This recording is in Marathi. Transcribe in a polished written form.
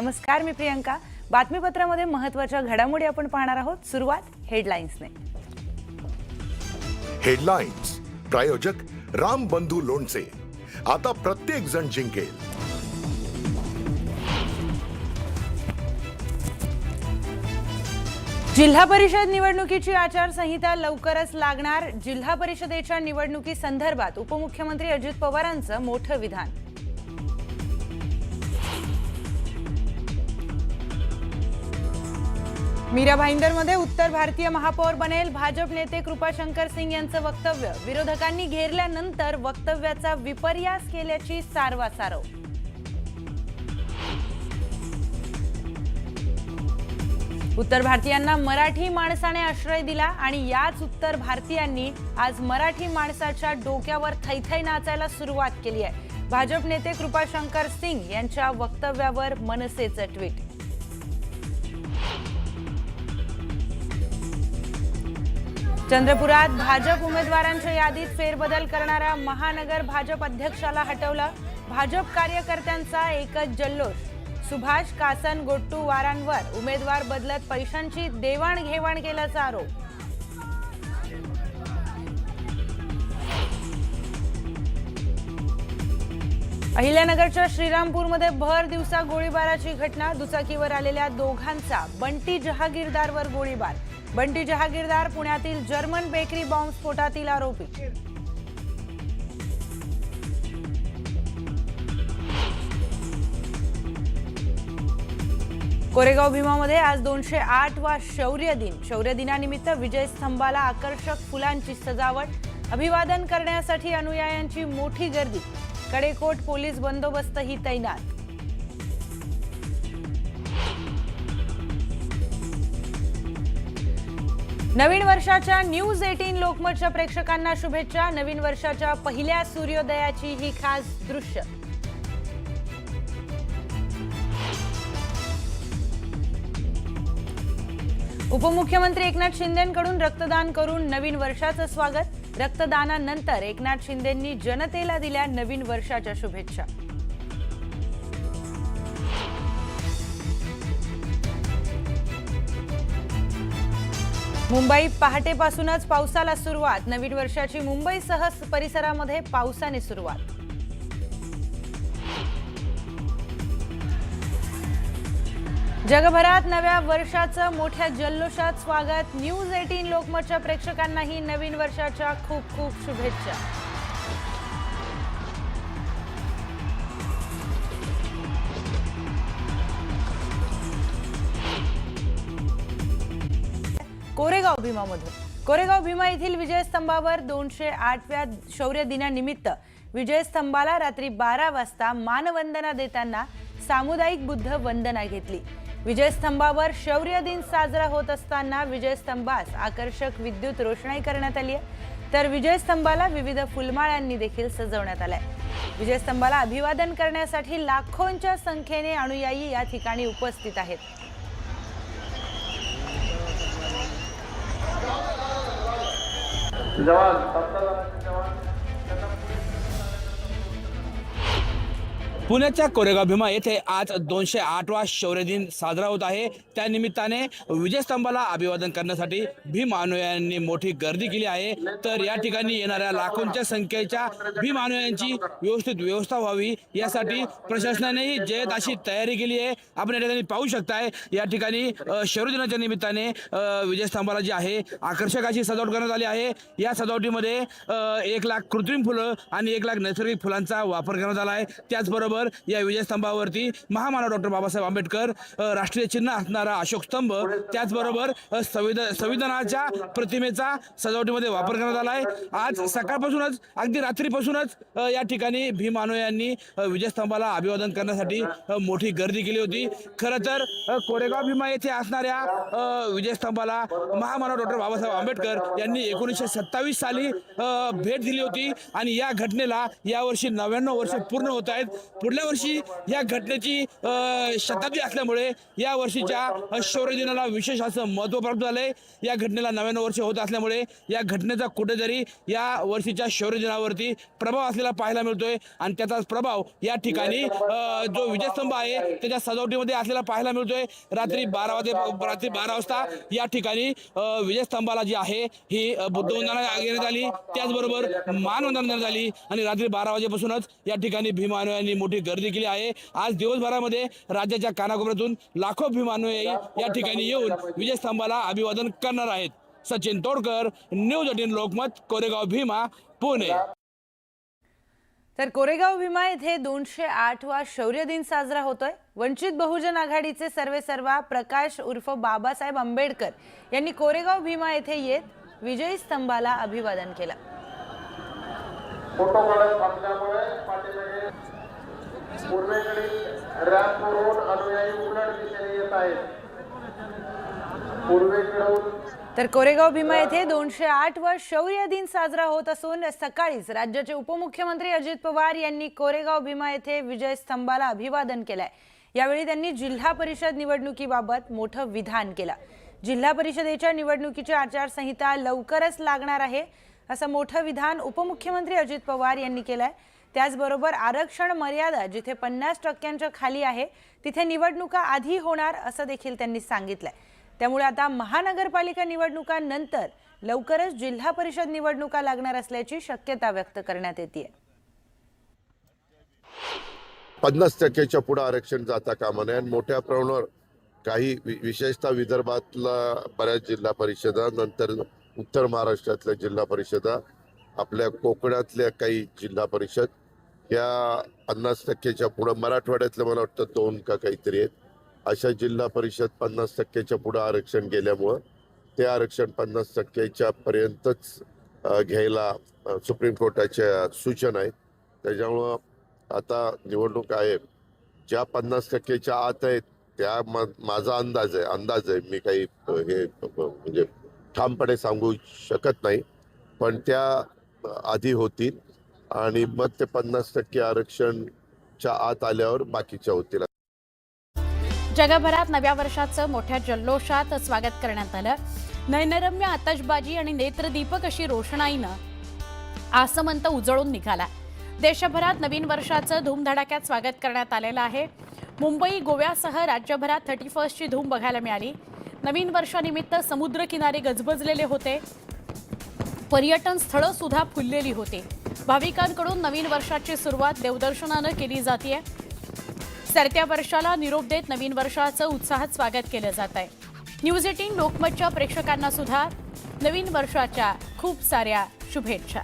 नमस्कार, मी प्रियंका. बातमीपत्रामध्ये महत्त्वाच्या घडामोडी आपण पाहणार आहोत. सुरुवात हेडलाईन्सने. हेडलाईन्स प्रायोजक राम बंधू लोणचे. आता प्रत्येक जण जिंकेल. जिल्हा परिषद निवडणुकीची आचारसंहिता लवकरच लागणार. जिल्हा परिषदेच्या निवडणुकी संदर्भात उपमुख्यमंत्री अजित पवारांचं मोठं विधान. मीरा भाईंदरमध्ये उत्तर भारतीय महापौर बनेल. भाजप नेते कृपाशंकर सिंग यांचं वक्तव्य. विरोधकांनी घेरल्यानंतर वक्तव्याचा विपर्यास केल्याची सारवासारव. उत्तर भारतीयांना मराठी माणसाने आश्रय दिला आणि याच उत्तर भारतीयांनी आज मराठी माणसाच्या डोक्यावर थैथै नाचायला सुरुवात केली आहे. भाजप नेते कृपाशंकर सिंग यांच्या वक्तव्यावर मनसेचं ट्विट. चंद्रपुरात भाजप उमेदवारांच्या यादीत फेरबदल करणाऱ्या महानगर भाजप अध्यक्षाला हटवलं. भाजप कार्यकर्त्यांचा एकच जल्लोष. सुभाष कासन गोट्टूवारांवर उमेदवार बदलत पैशांची देवाणघेवाण केल्याचा आरोप. अहिल्यानगरच्या श्रीरामपूरमध्ये भर दिवसा गोळीबाराची घटना. दुचाकीवर आलेल्या दोघांचा बंटी जहागीरदारवर गोळीबार. बंटी जहागीरदार पुण्यातील जर्मन बेकरी बॉम्बस्फोटातील आरोपी. कोरेगाव भीमामध्ये आज 208वा शौर्य दिन. शौर्य दिनानिमित्त विजय स्तंभाला आकर्षक फुलांची सजावट. अभिवादन करण्यासाठी अनुयायांची मोठी गर्दी. कडेकोट पोलीस बंदोबस्तही तैनात. नवीन वर्षाच्या न्यूज 18 लोकमतच्या प्रेक्षकांना शुभेच्छा. नवीन वर्षाच्या पहिल्या सूर्योदयाची ही खास दृश्य. उपमुख्यमंत्री एकनाथ शिंदेंकडून रक्तदान करून नवीन वर्षाचं स्वागत. रक्तदानानंतर एकनाथ शिंदेंनी जनतेला दिल्या नवीन वर्षाच्या शुभेच्छा. मुंबईत पहाटेपासूनच पावसाला सुरुवात. नवीन वर्षाची मुंबईसह परिसरामध्ये पावसाने सुरुवात. जगभरात नव्या वर्षाचं मोठ्या जल्लोषात स्वागत. न्यूज 18 लोकमतच्या प्रेक्षकांनाही नवीन वर्षाच्या खूप खूप शुभेच्छा. कोरेगाव भीमामधून. कोरेगाव भीमा येथील विजयस्तंभावर 208व्या शौर्य दिनानिमित्त विजयस्तंभाला रात्री 12 वाजता मानवंदना देताना सामुदायिक बुद्ध वंदना घेतली. विजयस्तंभावर शौर्य दिन साजरा होत असताना विजयस्तंभास आकर्षक विद्युत रोषणाई करण्यात आली आहे, तर विजयस्तंभाला विविध फुलमाळ्यांनी देखील सजवण्यात आलंय. विजयस्तंभाला अभिवादन करण्यासाठी लाखोंच्या संख्येने अनुयायी या ठिकाणी उपस्थित आहेत. पुण्याच्या कोरेगाव भीमा येथे आज 208वा शौर्य दिन साजरा होत आहे. त्यानिमित्ताने विजयस्तंभाला अभिवादन करण्यासाठी भीम अनुयायांनी मोठी गर्दी केली आहे. तर या ठिकाणी येणाऱ्या लाखोंच्या संख्येच्या भीम अनुयायांची व्यवस्थित व्यवस्था व्हावी यासाठी प्रशासनानेही जय्यत अशी तयारी केली आहे. आपण या ठिकाणी पाहू शकताय. या ठिकाणी शौर्य दिनाच्या निमित्ताने विजयस्तंभाला जी आहे आकर्षक अशी सजावट करण्यात आली आहे. या सजावटीमध्ये 1 लाख कृत्रिम फुलं आणि 1 लाख नैसर्गिक फुलांचा वापर करण्यात आला आहे. त्याचबरोबर या विजयस्तंभावरती महामानव डॉक्टर बाबासाहेब आंबेडकर राष्ट्रीय चिन्ह असणारा अशोक स्तंभ, त्याचबरोबर संविधानाच्या प्रतिमेचा सजावटीमध्ये वापर करण्यात आला आहे. आज सकाळपासूनच अगदी रात्रीपासूनच या ठिकाणी भीम अनुयायांनी विजयस्तंभाला अभिवादन करण्यासाठी मोठी गर्दी केली होती. खरं तर कोरेगाव भीमा येथे असणाऱ्या विजयस्तंभाला महामानव डॉक्टर बाबासाहेब आंबेडकर यांनी 1927 साली भेट दिली होती आणि या घटनेला यावर्षी 99 वर्ष पूर्ण होत आहेत. पुढल्या वर्षी या घटनेची शताब्दी असल्यामुळे या वर्षीच्या शौर्य दिनाला विशेष असं महत्त्व प्राप्त झालंय। या घटनेला 99 वर्ष होत असल्यामुळे या घटनेचा कुठेतरी या वर्षीच्या शौर्य दिनावरती प्रभाव असलेला पाहायला मिळतोय आणि त्याचाच प्रभाव या ठिकाणी जो विजयस्तंभ आहे त्याच्या सजावटीमध्ये असलेला पाहायला मिळतोय। रात्री 12 वाजता या ठिकाणी विजयस्तंभाला जी आहे ही बुद्धवंदना घेण्यात आली, त्याचबरोबर मानवंदना देण्यात आली आणि रात्री 12 वाजेपासूनच या ठिकाणी भीमानुयायांनी मोठी गर्दी केली आहे। आज दिवसभरामध्ये राज्याच्या कानाकोपऱ्यातून लाखो भीमानुयायी या ठिकाणी येऊन विजयस्तंभाला अभिवादन करणार आहेत। सचिन तोडकर, न्यूज 18 लोकमत, कोरेगाव भीमा, पुणे। तर कोरेगाव भीमा येथे 208वा शौर्य दिन साजरा होतोय। वंचित बहुजन आघाडीचे सर्वेसर्वा प्रकाश उर्फ बाबासाहेब आंबेडकर यांनी कोरेगाव भीमा येथे येत विजयी स्तंभाला अभिवादन केलं। फोटो काढत असल्यामुळे पाठीमागे पूर्वेकडील रॅम्पवरून अनुयायी उलट दिशेने येत आहेत। पूर्वेकडून तर कोरेगाव भीमा येथे 208वा शौर्य दिन साजरा होत असून सकाळीच राज्याचे उपमुख्यमंत्री अजित पवार यांनी कोरेगाव भीमा येथे विजय स्तंभाला अभिवादन केलंय। यावेळी त्यांनी जिल्हा परिषद निवडणुकीबाबत मोठं विधान केलं। जिल्हा परिषदेच्या निवडणुकीची आचारसंहिता लवकरच लागणार आहे असं मोठं विधान उपमुख्यमंत्री अजित पवार यांनी केलंय। त्याचबरोबर आरक्षण मर्यादा जिथे 50% खाली आहे तिथे निवडणुका आधी होणार असं देखील त्यांनी सांगितलंय। त्यामुळे आता महानगरपालिका निवडणुकांनंतर लवकरच जिल्हा परिषद निवडणुका लागणार असल्याची शक्यता व्यक्त करण्यात येते। 50% पुढे आरक्षण जाता कामा नये आणि मोठ्या प्रमाणावर काही विशेषतः विदर्भातला बऱ्याच जिल्हा परिषदा, नंतर उत्तर महाराष्ट्रातल्या जिल्हा परिषदा, आपल्या कोकणातल्या काही जिल्हा परिषद या 50%च्या पुढे, मराठवाड्यातल्या मला वाटतं 2 का काहीतरी आहेत अशा जिल्हा परिषद 50%च्या पुढे आरक्षण गेल्यामुळं ते आरक्षण 50%च्या पर्यंतच घ्यायला सुप्रीम कोर्टाच्या सूचना आहेत। त्याच्यामुळं आता निवडणूक आयोग ज्या 50%च्या आत आहेत त्या माझा अंदाज आहे, मी काही हे म्हणजे ठामपणे सांगू शकत नाही, पण त्या आधी होतील आणि मग ते 50% आरक्षणच्या आत आल्यावर बाकीच्या होतील। जगभरात नव्या वर्षाचं मोठ्या जल्लोषात स्वागत करण्यात आलं। नयनरम्य आतषबाजी आणि नेत्रदीपक अशी रोषणाईनं आसमंत उजळून निघाला। देशभरात नवीन वर्षाचं धूमधडाक्यात स्वागत करण्यात आलेलं आहे। मुंबई, गोव्यासह राज्यभरात 31ची धूम बघायला मिळाली। नवीन वर्षानिमित्त समुद्रकिनारे गजबजलेले होते, पर्यटन स्थळं सुद्धा फुललेली होती। भाविकांकडून नवीन वर्षाची सुरुवात देवदर्शनानं केली जाते। सरत्या वर्षाला निरोप देत नवीन वर्षाचं उत्साहात स्वागत केलं जात आहे। न्यूज 18 लोकमतच्या प्रेक्षकांना सुद्धा नवीन वर्षाच्या खूप साऱ्या शुभेच्छा।